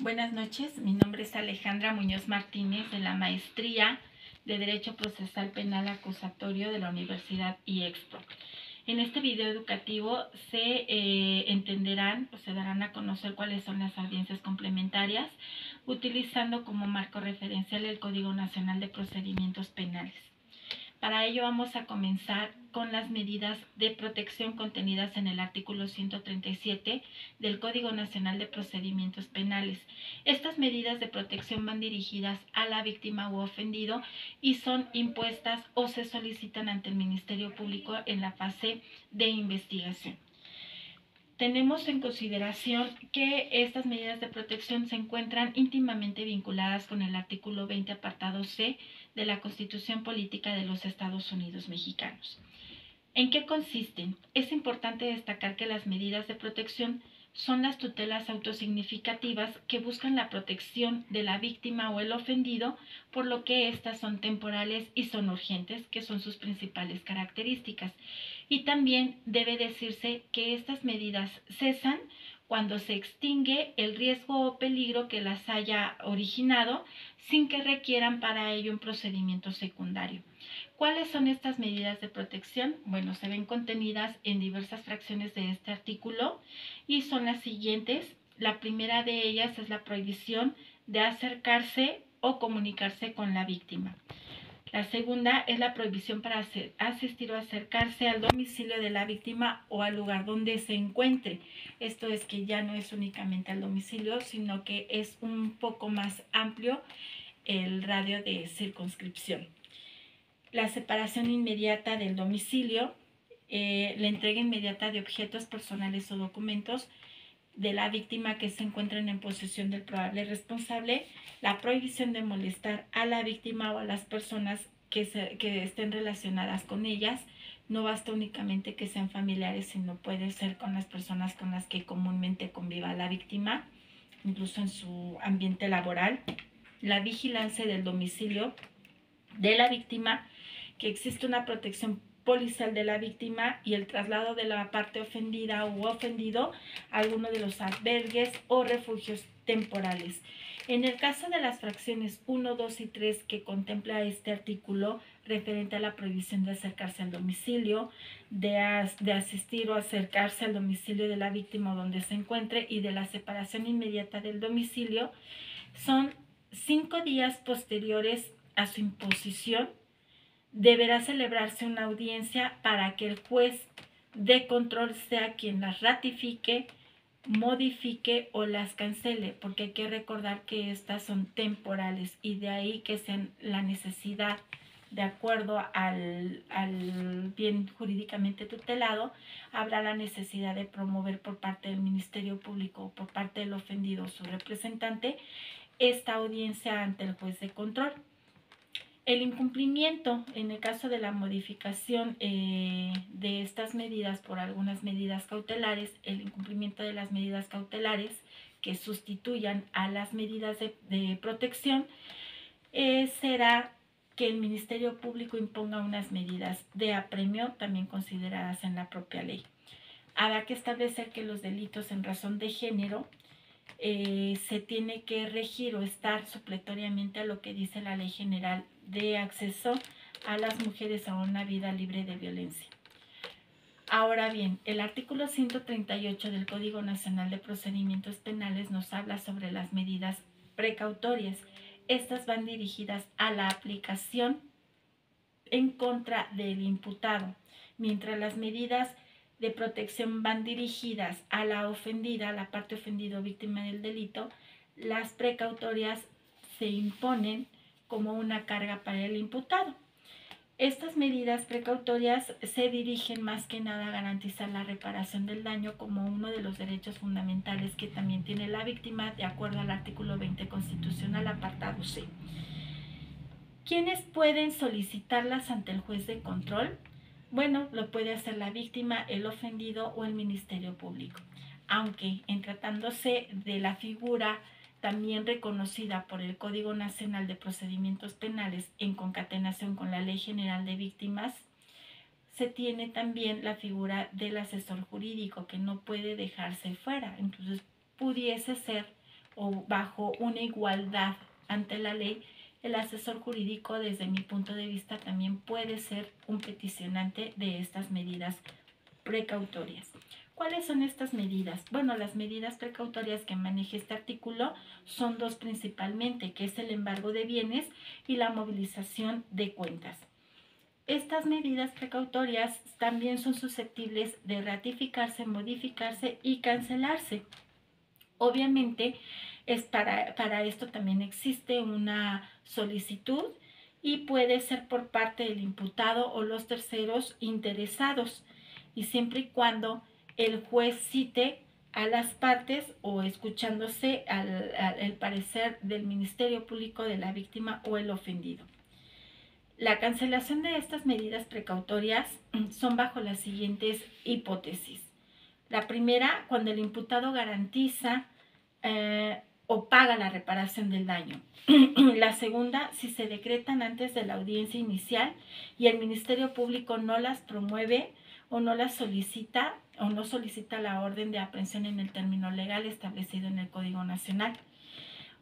Buenas noches, mi nombre es Alejandra Muñoz Martínez de la Maestría de Derecho Procesal Penal Acusatorio de la Universidad IEXPO. En este video educativo se entenderán o se darán a conocer cuáles son las audiencias complementarias, utilizando como marco referencial el Código Nacional de Procedimientos Penales. Para ello vamos a comenzar con las medidas de protección contenidas en el artículo 137 del Código Nacional de Procedimientos Penales. Estas medidas de protección van dirigidas a la víctima u ofendido y son impuestas o se solicitan ante el Ministerio Público en la fase de investigación. Tenemos en consideración que estas medidas de protección se encuentran íntimamente vinculadas con el artículo 20, apartado C de la Constitución Política de los Estados Unidos Mexicanos. ¿En qué consisten? Es importante destacar que las medidas de protección son las tutelas autosignificativas que buscan la protección de la víctima o el ofendido, por lo que estas son temporales y son urgentes, que son sus principales características. Y también debe decirse que estas medidas cesan cuando se extingue el riesgo o peligro que las haya originado sin que requieran para ello un procedimiento secundario. ¿Cuáles son estas medidas de protección? Bueno, se ven contenidas en diversas fracciones de este artículo y son las siguientes. La primera de ellas es la prohibición de acercarse o comunicarse con la víctima. La segunda es la prohibición para asistir o acercarse al domicilio de la víctima o al lugar donde se encuentre. Esto es que ya no es únicamente al domicilio, sino que es un poco más amplio el radio de circunscripción. La separación inmediata del domicilio, la entrega inmediata de objetos personales o documentos de la víctima que se encuentren en posesión del probable responsable, la prohibición de molestar a la víctima o a las personas que estén relacionadas con ellas. No basta únicamente que sean familiares, sino puede ser con las personas con las que comúnmente conviva la víctima, incluso en su ambiente laboral. La vigilancia del domicilio de la víctima, que existe una protección policial de la víctima y el traslado de la parte ofendida u ofendido a alguno de los albergues o refugios temporales. En el caso de las fracciones 1, 2 y 3 que contempla este artículo referente a la prohibición de acercarse al domicilio, de asistir o acercarse al domicilio de la víctima donde se encuentre y de la separación inmediata del domicilio, son 5 días posteriores a su imposición, deberá celebrarse una audiencia para que el juez de control sea quien las ratifique, modifique o las cancele, porque hay que recordar que estas son temporales y de ahí que sean la necesidad, de acuerdo al bien jurídicamente tutelado, habrá la necesidad de promover por parte del Ministerio Público o por parte del ofendido o su representante esta audiencia ante el juez de control. El incumplimiento, en el caso de la modificación de estas medidas por algunas medidas cautelares, el incumplimiento de las medidas cautelares que sustituyan a las medidas de protección, será que el Ministerio Público imponga unas medidas de apremio también consideradas en la propia ley. Habrá que establecer que los delitos en razón de género se tiene que regir o estar supletoriamente a lo que dice la Ley General de Acceso a las Mujeres a una Vida Libre de Violencia. Ahora bien, el artículo 138 del Código Nacional de Procedimientos Penales nos habla sobre las medidas precautorias. Estas van dirigidas a la aplicación en contra del imputado, mientras las medidas de protección van dirigidas a la ofendida, a la parte ofendida o víctima del delito. Las precautorias se imponen como una carga para el imputado. Estas medidas precautorias se dirigen más que nada a garantizar la reparación del daño como uno de los derechos fundamentales que también tiene la víctima, de acuerdo al artículo 20 constitucional, apartado C. ¿Quiénes pueden solicitarlas ante el juez de control? Bueno, lo puede hacer la víctima, el ofendido o el Ministerio Público. Aunque en tratándose de la figura también reconocida por el Código Nacional de Procedimientos Penales en concatenación con la Ley General de Víctimas, se tiene también la figura del asesor jurídico que no puede dejarse fuera. Entonces pudiese ser o bajo una igualdad ante la ley, el asesor jurídico, desde mi punto de vista, también puede ser un peticionante de estas medidas precautorias. ¿Cuáles son estas medidas? Bueno, las medidas precautorias que maneja este artículo son dos principalmente, que es el embargo de bienes y la movilización de cuentas. Estas medidas precautorias también son susceptibles de ratificarse, modificarse y cancelarse. Obviamente, para esto también existe una solicitud y puede ser por parte del imputado o los terceros interesados, y siempre y cuando el juez cite a las partes o escuchándose el parecer del Ministerio Público, de la víctima o el ofendido. La cancelación de estas medidas precautorias son bajo las siguientes hipótesis. La primera, cuando el imputado garantiza o paga la reparación del daño. La segunda, si se decretan antes de la audiencia inicial y el Ministerio Público no las promueve o no las solicita o no solicita la orden de aprehensión en el término legal establecido en el Código Nacional.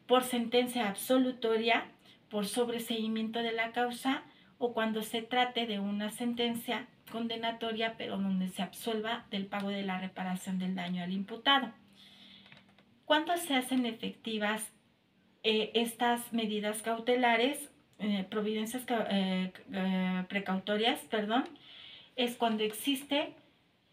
Por sentencia absolutoria, por sobreseimiento de la causa o cuando se trate de una sentencia condenatoria pero donde se absuelva del pago de la reparación del daño al imputado. ¿Cuándo se hacen efectivas estas medidas cautelares, providencias precautorias, es cuando existe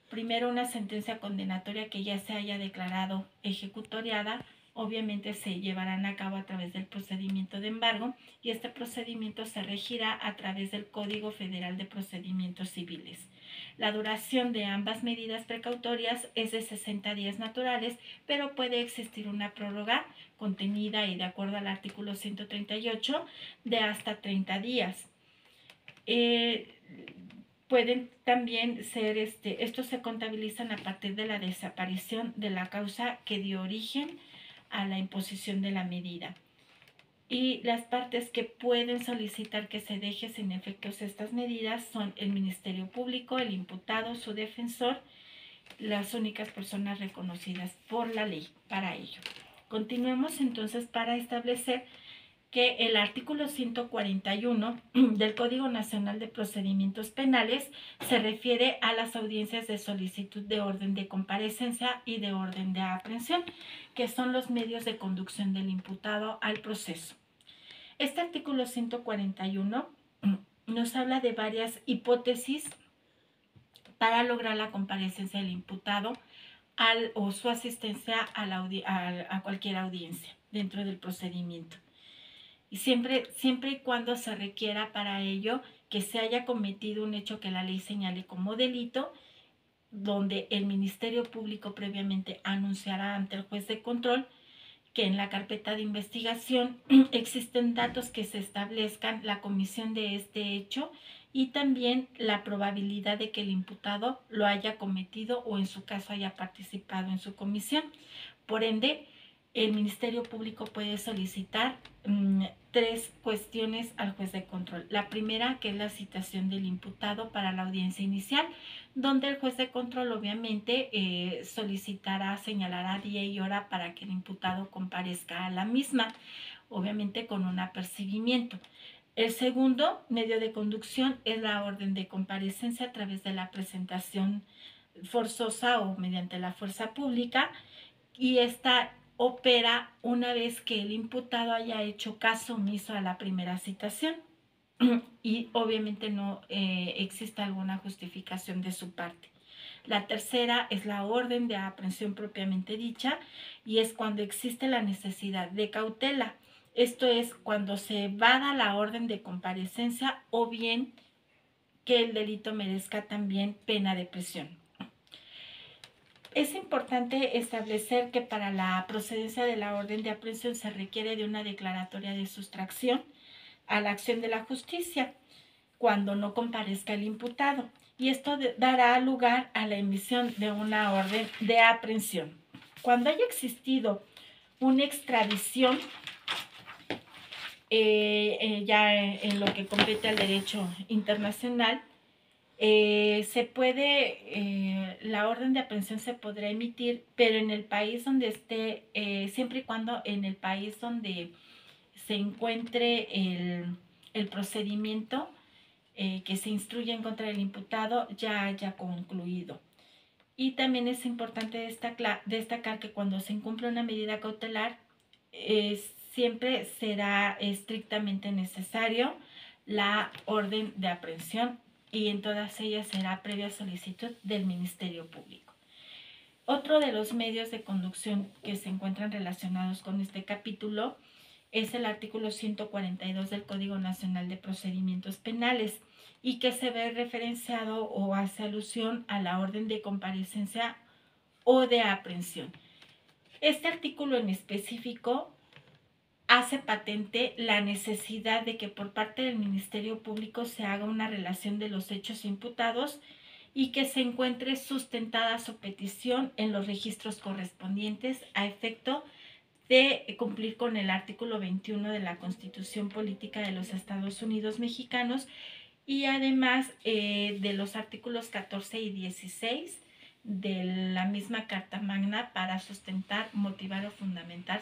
primero una sentencia condenatoria que ya se haya declarado ejecutoriada. Obviamente se llevarán a cabo a través del procedimiento de embargo y este procedimiento se regirá a través del Código Federal de Procedimientos Civiles. La duración de ambas medidas precautorias es de 60 días naturales, pero puede existir una prórroga contenida y de acuerdo al artículo 138 de hasta 30 días. Pueden también ser, estos se contabilizan a partir de la desaparición de la causa que dio origen a la imposición de la medida. Y las partes que pueden solicitar que se deje sin efectos estas medidas son el Ministerio Público, el imputado, su defensor, las únicas personas reconocidas por la ley para ello. Continuemos entonces para establecer que el artículo 141 del Código Nacional de Procedimientos Penales se refiere a las audiencias de solicitud de orden de comparecencia y de orden de aprehensión, que son los medios de conducción del imputado al proceso. Este artículo 141 nos habla de varias hipótesis para lograr la comparecencia del imputado o su asistencia a cualquier audiencia dentro del procedimiento. Y siempre y cuando se requiera para ello que se haya cometido un hecho que la ley señale como delito, donde el Ministerio Público previamente anunciará ante el juez de control que en la carpeta de investigación existen datos que se establezcan la comisión de este hecho y también la probabilidad de que el imputado lo haya cometido o en su caso haya participado en su comisión. Por ende, el Ministerio Público puede solicitar tres cuestiones al juez de control. La primera, que es la citación del imputado para la audiencia inicial, donde el juez de control obviamente señalará día y hora para que el imputado comparezca a la misma, obviamente con un apercibimiento. El segundo medio de conducción es la orden de comparecencia a través de la presentación forzosa o mediante la fuerza pública, y esta opera una vez que el imputado haya hecho caso omiso a la primera citación y obviamente no exista alguna justificación de su parte. La tercera es la orden de aprehensión propiamente dicha y es cuando existe la necesidad de cautela. Esto es cuando se vada la orden de comparecencia o bien que el delito merezca también pena de prisión. Es importante establecer que para la procedencia de la orden de aprehensión se requiere de una declaratoria de sustracción a la acción de la justicia cuando no comparezca el imputado, y esto dará lugar a la emisión de una orden de aprehensión. Cuando haya existido una extradición, ya en lo que compete al derecho internacional, la orden de aprehensión se podrá emitir, pero en el país donde esté, siempre y cuando en el país donde se encuentre el procedimiento que se instruye en contra del imputado ya haya concluido. Y también es importante destacar que cuando se incumple una medida cautelar, siempre será estrictamente necesario la orden de aprehensión y en todas ellas será previa solicitud del Ministerio Público. Otro de los medios de conducción que se encuentran relacionados con este capítulo es el artículo 142 del Código Nacional de Procedimientos Penales y que se ve referenciado o hace alusión a la orden de comparecencia o de aprehensión. Este artículo en específico hace patente la necesidad de que por parte del Ministerio Público se haga una relación de los hechos imputados y que se encuentre sustentada su petición en los registros correspondientes a efecto de cumplir con el artículo 21 de la Constitución Política de los Estados Unidos Mexicanos y además de los artículos 14 y 16 de la misma Carta Magna para sustentar, motivar o fundamentar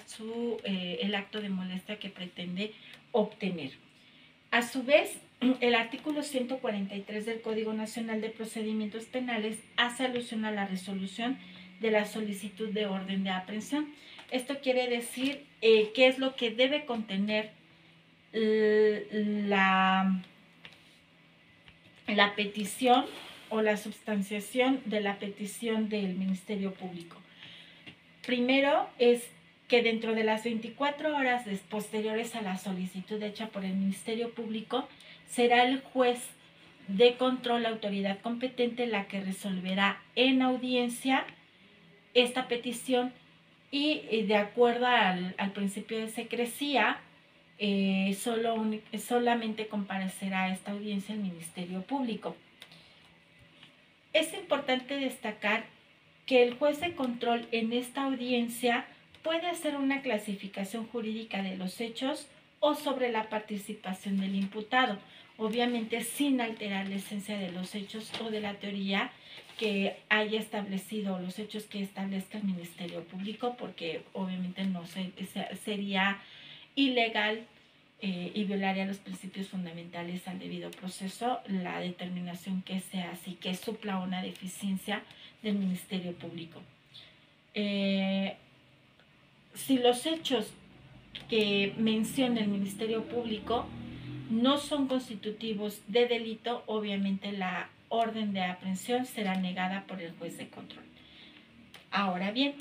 el acto de molestia que pretende obtener. A su vez, el artículo 143 del Código Nacional de Procedimientos Penales hace alusión a la resolución de la solicitud de orden de aprehensión. Esto quiere decir qué es lo que debe contener la petición o la substanciación de la petición del Ministerio Público. Primero es que dentro de las 24 horas posteriores a la solicitud hecha por el Ministerio Público, será el juez de control, la autoridad competente, la que resolverá en audiencia esta petición y de acuerdo al principio de secrecía, solamente comparecerá a esta audiencia el Ministerio Público. Es importante destacar que el juez de control en esta audiencia puede hacer una clasificación jurídica de los hechos o sobre la participación del imputado, obviamente sin alterar la esencia de los hechos o de la teoría que haya establecido, los hechos que establezca el Ministerio Público, porque obviamente sería ilegal y violaría los principios fundamentales al debido proceso la determinación que se hace y que supla una deficiencia del Ministerio Público. Si los hechos que menciona el Ministerio Público no son constitutivos de delito, obviamente la orden de aprehensión será negada por el juez de control. Ahora bien,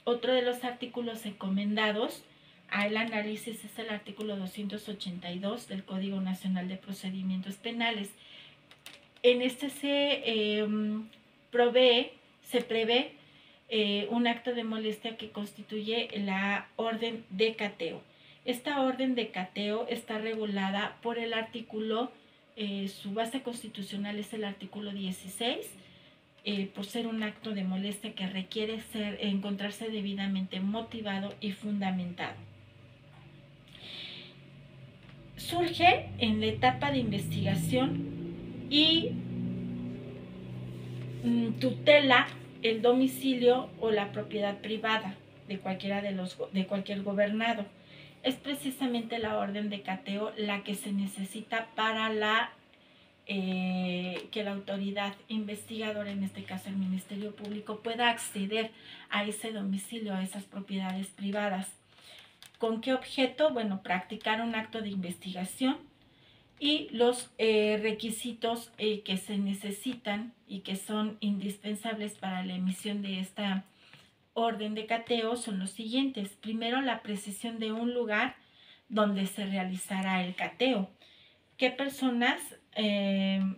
otro de los artículos encomendados al análisis es el artículo 282 del Código Nacional de Procedimientos Penales. En este se prevé un acto de molestia que constituye la orden de cateo. Esta orden de cateo está regulada por el artículo, su base constitucional es el artículo 16, por ser un acto de molestia que requiere encontrarse debidamente motivado y fundamentado. Surge en la etapa de investigación y tutela el domicilio o la propiedad privada de cualquier gobernado. Es precisamente la orden de cateo la que se necesita para que la autoridad investigadora, en este caso el Ministerio Público, pueda acceder a ese domicilio, a esas propiedades privadas. ¿Con qué objeto? Bueno, practicar un acto de investigación y los requisitos que se necesitan y que son indispensables para la emisión de esta orden de cateo son los siguientes. Primero, la precisión de un lugar donde se realizará el cateo. ¿Qué personas? El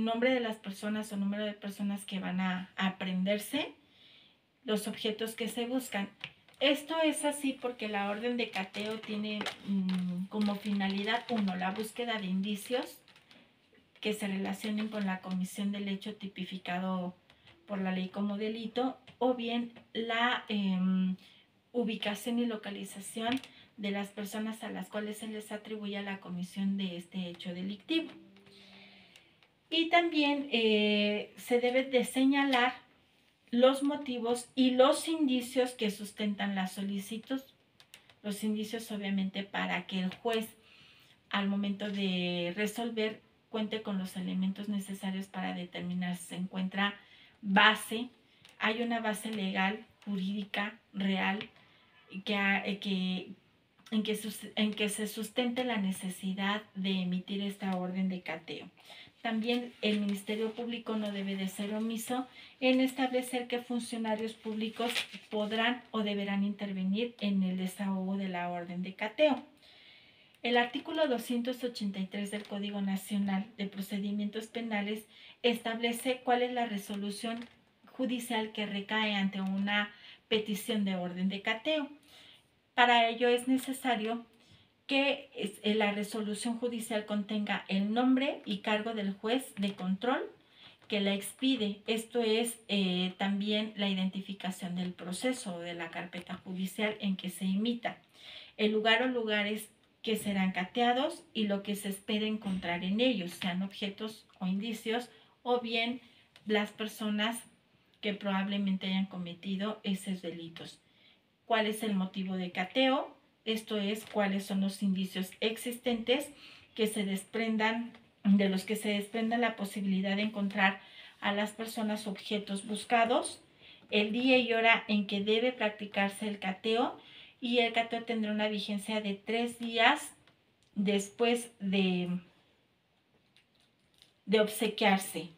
nombre de las personas o número de personas que van a aprenderse, los objetos que se buscan. Esto es así porque la orden de cateo tiene como finalidad, uno, la búsqueda de indicios que se relacionen con la comisión del hecho tipificado por la ley como delito, o bien la ubicación y localización de las personas a las cuales se les atribuye la comisión de este hecho delictivo. Y también se debe de señalar los motivos y los indicios que sustentan la solicitud. Los indicios obviamente para que el juez al momento de resolver cuente con los elementos necesarios para determinar si se encuentra base, hay una base legal, jurídica, real, en que se sustente la necesidad de emitir esta orden de cateo. También el Ministerio Público no debe de ser omiso en establecer qué funcionarios públicos podrán o deberán intervenir en el desahogo de la orden de cateo. El artículo 283 del Código Nacional de Procedimientos Penales establece cuál es la resolución judicial que recae ante una petición de orden de cateo. Para ello es necesario que la resolución judicial contenga el nombre y cargo del juez de control que la expide. Esto es también la identificación del proceso o de la carpeta judicial en que se imita, el lugar o lugares que serán cateados y lo que se espera encontrar en ellos, sean objetos o indicios o bien las personas que probablemente hayan cometido esos delitos. ¿Cuál es el motivo de cateo? Esto es, cuáles son los indicios existentes que se desprendan, de los que se desprenda la posibilidad de encontrar a las personas objetos buscados, el día y hora en que debe practicarse el cateo, y el cateo tendrá una vigencia de 3 días después de obsequiarse.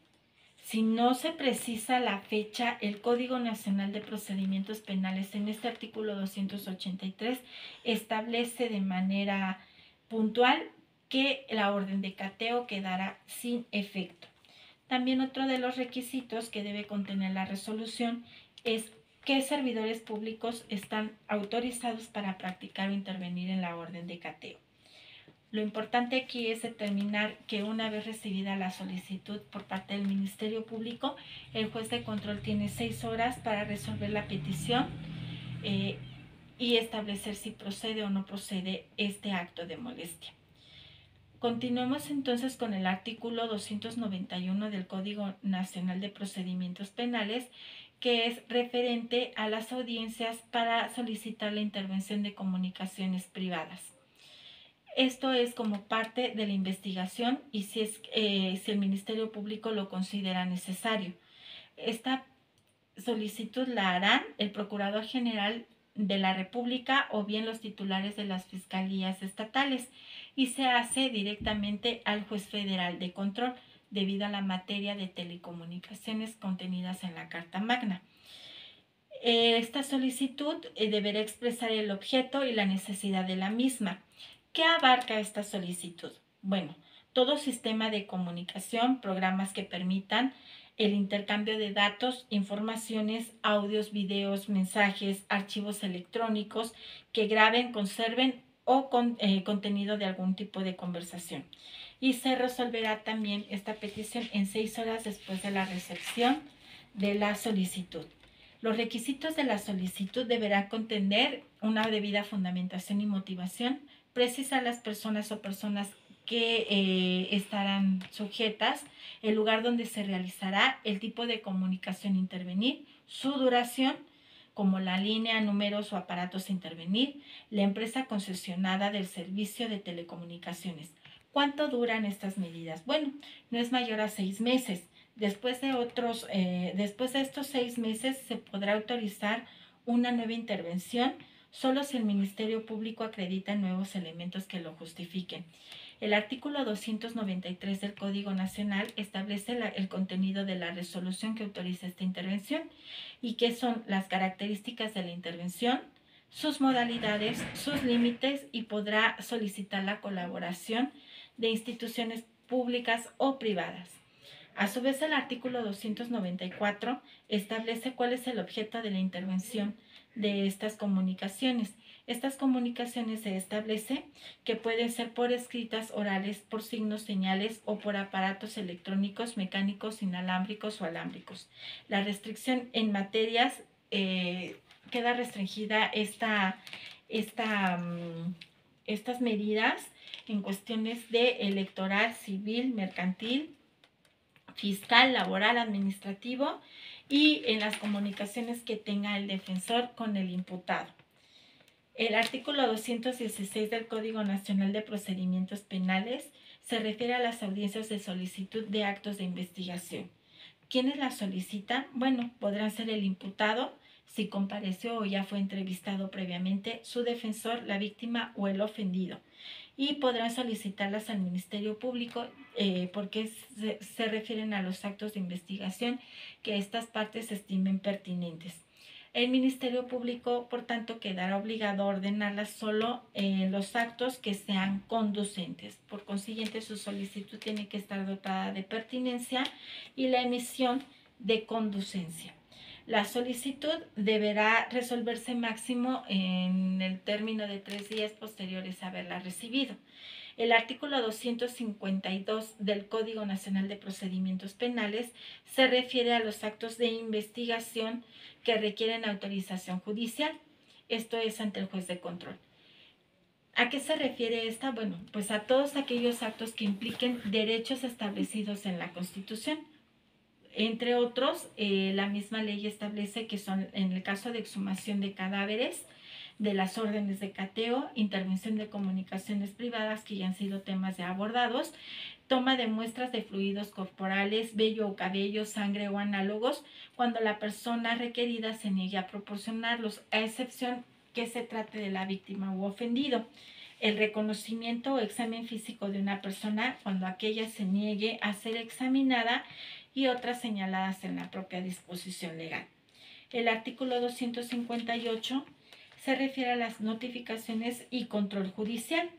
Si no se precisa la fecha, el Código Nacional de Procedimientos Penales en este artículo 283 establece de manera puntual que la orden de cateo quedará sin efecto. También otro de los requisitos que debe contener la resolución es qué servidores públicos están autorizados para practicar o intervenir en la orden de cateo. Lo importante aquí es determinar que una vez recibida la solicitud por parte del Ministerio Público, el juez de control tiene 6 horas para resolver la petición y establecer si procede o no procede este acto de molestia. Continuemos entonces con el artículo 291 del Código Nacional de Procedimientos Penales, que es referente a las audiencias para solicitar la intervención de comunicaciones privadas. Esto es como parte de la investigación y si el Ministerio Público lo considera necesario. Esta solicitud la harán el Procurador General de la República o bien los titulares de las fiscalías estatales y se hace directamente al juez federal de control debido a la materia de telecomunicaciones contenidas en la Carta Magna. Esta solicitud deberá expresar el objeto y la necesidad de la misma. ¿Qué abarca esta solicitud? Bueno, todo sistema de comunicación, programas que permitan el intercambio de datos, informaciones, audios, videos, mensajes, archivos electrónicos que graben, conserven o contenido de algún tipo de conversación. Y se resolverá también esta petición en 6 horas después de la recepción de la solicitud. Los requisitos de la solicitud deberán contener una debida fundamentación y motivación, precisar las personas o personas que estarán sujetas, el lugar donde se realizará, el tipo de comunicación a intervenir, su duración, como la línea, números o aparatos a intervenir, la empresa concesionada del servicio de telecomunicaciones. ¿Cuánto duran estas medidas? Bueno, no es mayor a 6 meses. Después de estos 6 meses se podrá autorizar una nueva intervención solo si el Ministerio Público acredita nuevos elementos que lo justifiquen. El artículo 293 del Código Nacional establece el contenido de la resolución que autoriza esta intervención y qué son las características de la intervención, sus modalidades, sus límites y podrá solicitar la colaboración de instituciones públicas o privadas. A su vez, el artículo 294 establece cuál es el objeto de la intervención de estas comunicaciones. Estas comunicaciones se establece que pueden ser por escritas, orales, por signos, señales o por aparatos electrónicos, mecánicos, inalámbricos o alámbricos. La restricción en materias queda restringida estas medidas en cuestiones de electoral, civil, mercantil, fiscal, laboral, administrativo y en las comunicaciones que tenga el defensor con el imputado. El artículo 216 del Código Nacional de Procedimientos Penales se refiere a las audiencias de solicitud de actos de investigación. ¿Quiénes las solicitan? Bueno, podrán ser el imputado, si compareció o ya fue entrevistado previamente, su defensor, la víctima o el ofendido. Y podrán solicitarlas al Ministerio Público porque se refieren a los actos de investigación que estas partes estimen pertinentes. El Ministerio Público, por tanto, quedará obligado a ordenarlas solo en los actos que sean conducentes. Por consiguiente, su solicitud tiene que estar dotada de pertinencia y la emisión de conducencia. La solicitud deberá resolverse máximo en el término de 3 días posteriores a haberla recibido. El artículo 252 del Código Nacional de Procedimientos Penales se refiere a los actos de investigación que requieren autorización judicial. Esto es ante el juez de control. ¿A qué se refiere esta? Bueno, pues a todos aquellos actos que impliquen derechos establecidos en la Constitución. Entre otros, la misma ley establece que son, en el caso de exhumación de cadáveres, de las órdenes de cateo, intervención de comunicaciones privadas, que ya han sido temas ya abordados, toma de muestras de fluidos corporales, vello o cabello, sangre o análogos, cuando la persona requerida se niegue a proporcionarlos, a excepción que se trate de la víctima u ofendido. El reconocimiento o examen físico de una persona cuando aquella se niegue a ser examinada y otras señaladas en la propia disposición legal. El artículo 258 se refiere a las notificaciones y control judicial.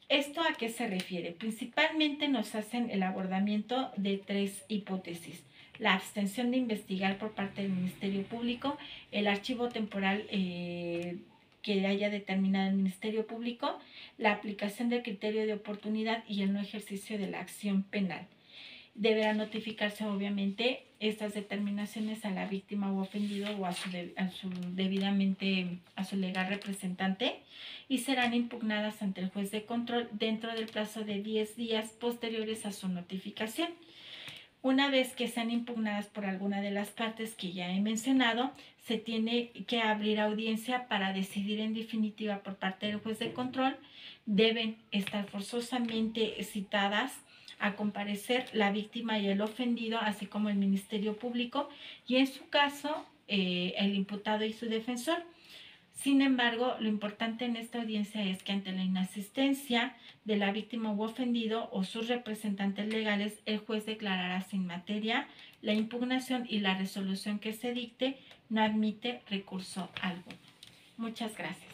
¿Esto a qué se refiere? Principalmente nos hacen el abordamiento de 3 hipótesis: la abstención de investigar por parte del Ministerio Público, el archivo temporal que haya determinado el Ministerio Público, la aplicación del criterio de oportunidad y el no ejercicio de la acción penal. Deberá notificarse obviamente estas determinaciones a la víctima o ofendido o a su legal representante y serán impugnadas ante el juez de control dentro del plazo de 10 días posteriores a su notificación. Una vez que sean impugnadas por alguna de las partes que ya he mencionado, se tiene que abrir audiencia para decidir en definitiva por parte del juez de control. Deben estar forzosamente citadas a comparecer la víctima y el ofendido, así como el Ministerio Público y en su caso el imputado y su defensor. Sin embargo, lo importante en esta audiencia es que ante la inasistencia de la víctima u ofendido o sus representantes legales, el juez declarará sin materia la impugnación y la resolución que se dicte no admite recurso alguno. Muchas gracias.